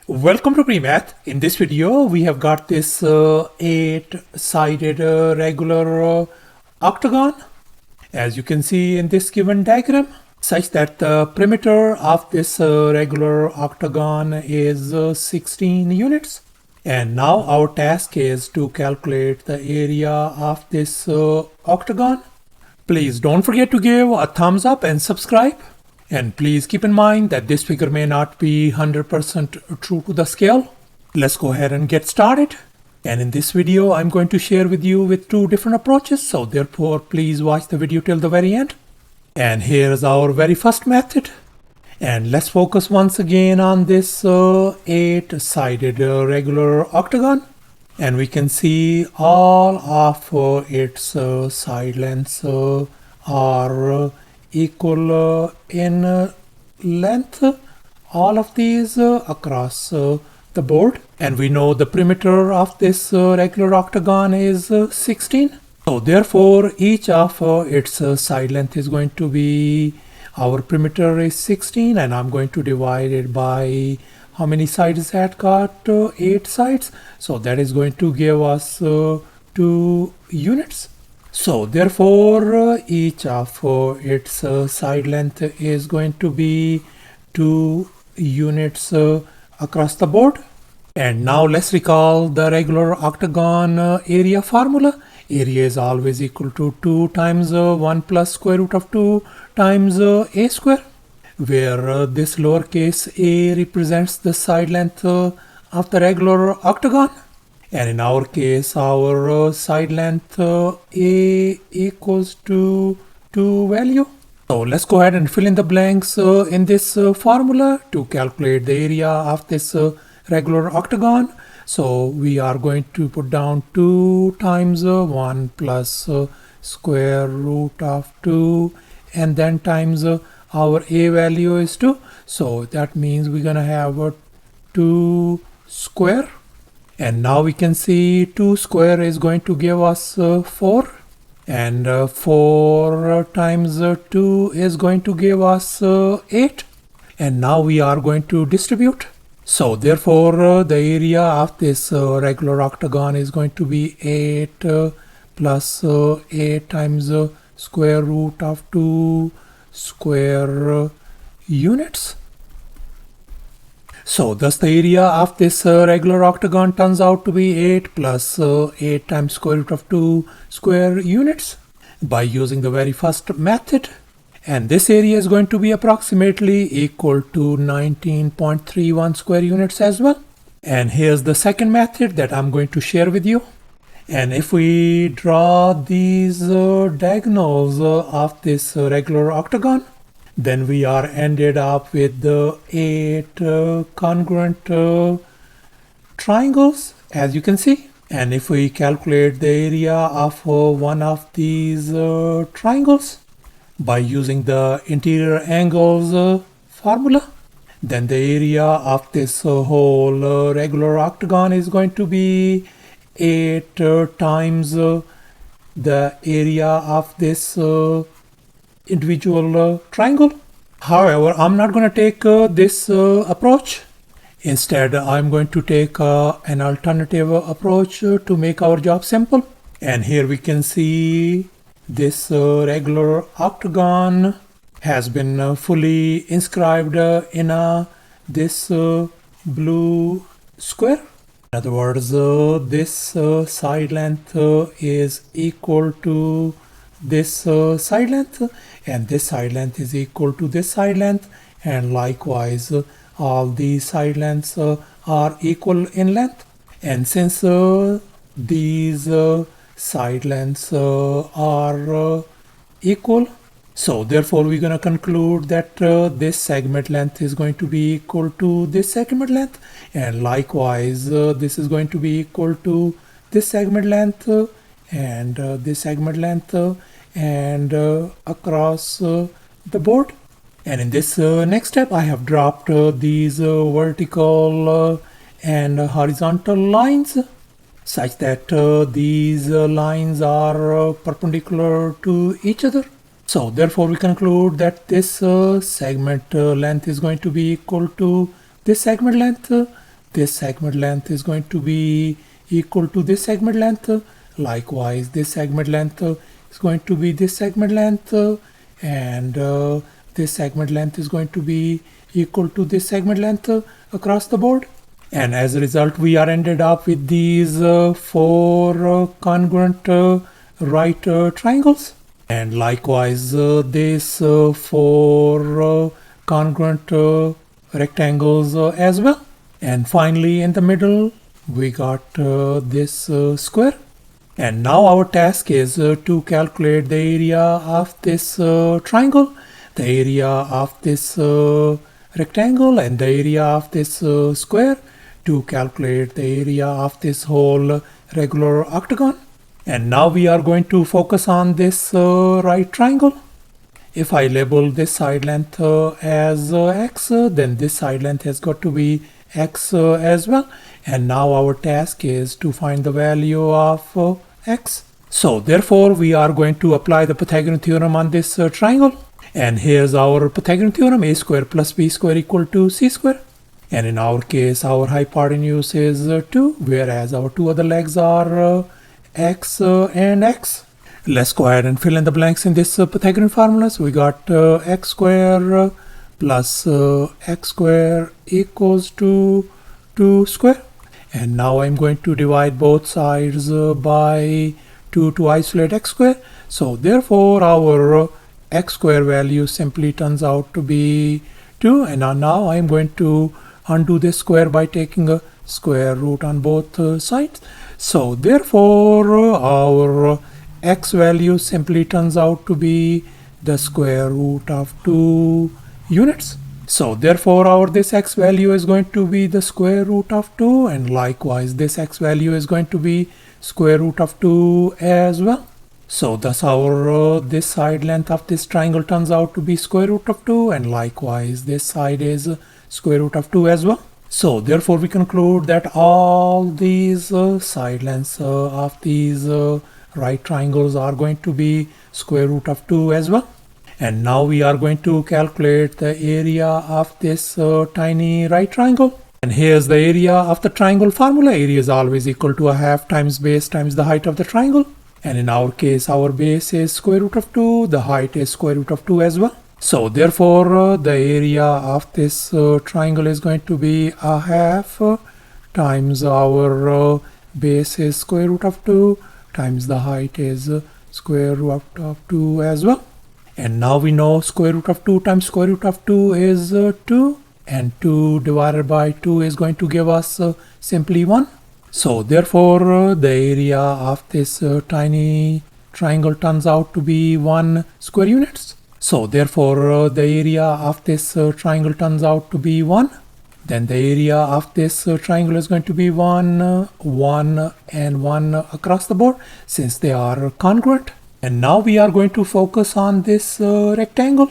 Welcome to PreMath. In this video, we have got this 8-sided regular octagon, as you can see in this given diagram, such that the perimeter of this regular octagon is 16 units. And now our task is to calculate the area of this octagon. Please don't forget to give a thumbs up and subscribe. And please keep in mind that this figure may not be 100% true to the scale. Let's go ahead and get started. And in this video, I'm going to share with you with two different approaches. So therefore, please watch the video till the very end. And here's our very first method. And let's focus once again on this 8-sided regular octagon. And we can see all of its side lengths are equal in length, all of these across the board. And we know the perimeter of this regular octagon is 16. So therefore, each of its side length is going to be, our perimeter is 16, and I'm going to divide it by how many sides that got? 8 sides. So that is going to give us 2 units. So therefore, each of its side length is going to be 2 units across the board. And now let's recall the regular octagon area formula. Area is always equal to 2 times 1 plus square root of 2 times a square, where this lowercase a represents the side length of the regular octagon. And in our case, our side length a equals to 2 value. So let's go ahead and fill in the blanks in this formula to calculate the area of this regular octagon. So we are going to put down 2 times 1 plus square root of 2, and then times our a value is 2. So that means we're going to have 2 square. And now we can see 2 square is going to give us 4. And 4 times 2 is going to give us 8. And now we are going to distribute. So therefore, the area of this regular octagon is going to be 8 plus 8 times square root of 2 square units. So thus the area of this regular octagon turns out to be 8 plus 8 times square root of 2 square units by using the very first method. And this area is going to be approximately equal to 19.31 square units as well. And here's the second method that I'm going to share with you. And if we draw these diagonals of this regular octagon, then we are ended up with the 8 congruent triangles, as you can see. And if we calculate the area of one of these triangles by using the interior angles formula, then the area of this whole regular octagon is going to be 8 times the area of this individual triangle. However, I'm not going to take this approach. Instead, I'm going to take an alternative approach to make our job simple. And here we can see this regular octagon has been fully inscribed in this blue square. In other words, this side length is equal to this side length, and this side length is equal to this side length, and likewise all these side lengths are equal in length. And since these side lengths are equal, so therefore we're going to conclude that this segment length is going to be equal to this segment length, and likewise this is going to be equal to this segment length and this segment length and across the board. And in this next step, I have dropped these vertical and horizontal lines such that these lines are perpendicular to each other. So therefore we conclude that this segment length is going to be equal to this segment length this segment length is going to be equal to this segment length. Likewise, this segment length is going to be this segment length, and this segment length is going to be equal to this segment length across the board. And as a result, we are ended up with these four congruent right triangles. And likewise, this four congruent rectangles as well. And finally, in the middle, we got this square. And now our task is to calculate the area of this triangle, the area of this rectangle, and the area of this square, to calculate the area of this whole regular octagon. And now we are going to focus on this right triangle. If I label this side length as x, then this side length has got to be x as well. And now our task is to find the value of x. So therefore we are going to apply the Pythagorean theorem on this triangle. And here's our Pythagorean theorem: a square plus b square equal to c square. And in our case, our hypotenuse is 2, whereas our two other legs are x and x. Let's go ahead and fill in the blanks in this Pythagorean formula. So we got x square plus x square equals to 2 square. And now I'm going to divide both sides by 2 to isolate x square. So therefore our x square value simply turns out to be 2. And now I'm going to undo this square by taking a square root on both sides. So therefore our x value simply turns out to be the square root of 2 units. So therefore this x value is going to be the square root of 2, and likewise this x value is going to be square root of 2 as well. So thus our this side length of this triangle turns out to be square root of 2, and likewise this side is square root of 2 as well. So therefore we conclude that all these side lengths of these right triangles are going to be square root of 2 as well. And now we are going to calculate the area of this tiny right triangle. And here's the area of the triangle formula. Area is always equal to a half times base times the height of the triangle. And in our case, our base is square root of 2, the height is square root of 2 as well. So therefore the area of this triangle is going to be a half times our base is square root of 2 times the height is square root of 2 as well. And now we know square root of 2 times square root of 2 is 2, and 2 divided by 2 is going to give us simply 1. So therefore the area of this tiny triangle turns out to be 1 square units. So therefore the area of this triangle turns out to be 1. Then the area of this triangle is going to be 1, 1 and 1 across the board, since they are congruent. And now we are going to focus on this rectangle,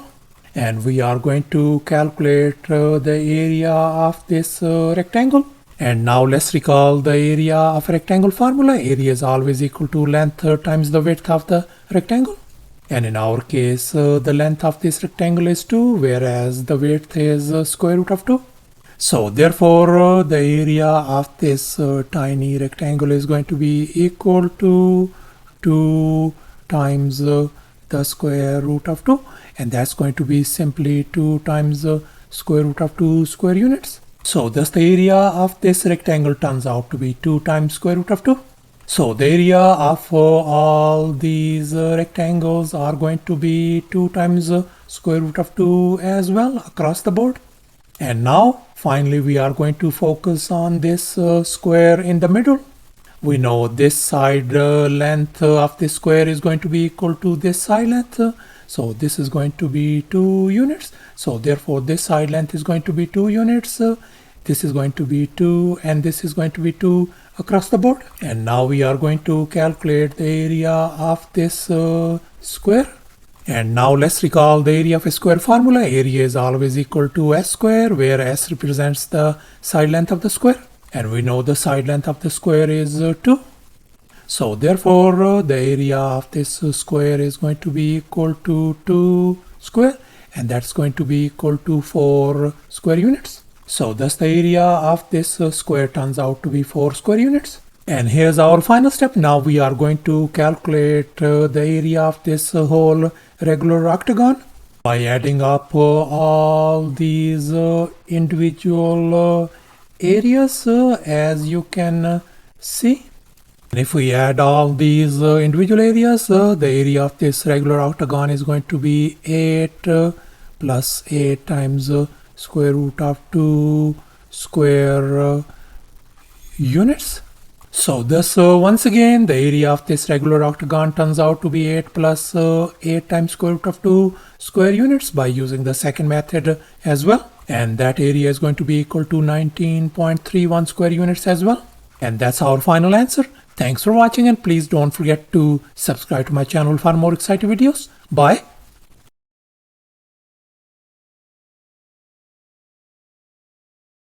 and we are going to calculate the area of this rectangle. And now let's recall the area of rectangle formula. Area is always equal to length times the width of the rectangle. And in our case, the length of this rectangle is 2, whereas the width is square root of 2. So therefore the area of this tiny rectangle is going to be equal to 2 times the square root of 2, and that's going to be simply 2 times the square root of 2 square units. So thus the area of this rectangle turns out to be 2 times square root of 2. So the area of all these rectangles are going to be 2 times square root of 2 as well across the board. And now finally we are going to focus on this square in the middle. We know this side length of this square is going to be equal to this side length. So this is going to be 2 units. So therefore this side length is going to be 2 units. This is going to be 2, and this is going to be 2 across the board. And now we are going to calculate the area of this square. And now let's recall the area of a square formula. Area is always equal to s square, where s represents the side length of the square. And we know the side length of the square is 2. So therefore the area of this square is going to be equal to 2 square, and that's going to be equal to 4 square units. So thus the area of this square turns out to be 4 square units. And here's our final step. Now we are going to calculate the area of this whole regular octagon by adding up all these individual areas, as you can see. And if we add all these individual areas, the area of this regular octagon is going to be 8 plus 8 times square root of 2 square units. So thus once again the area of this regular octagon turns out to be 8 plus 8 times square root of 2 square units by using the second method as well. And that area is going to be equal to 19.31 square units as well. And that's our final answer. Thanks for watching, and please don't forget to subscribe to my channel for more exciting videos. Bye.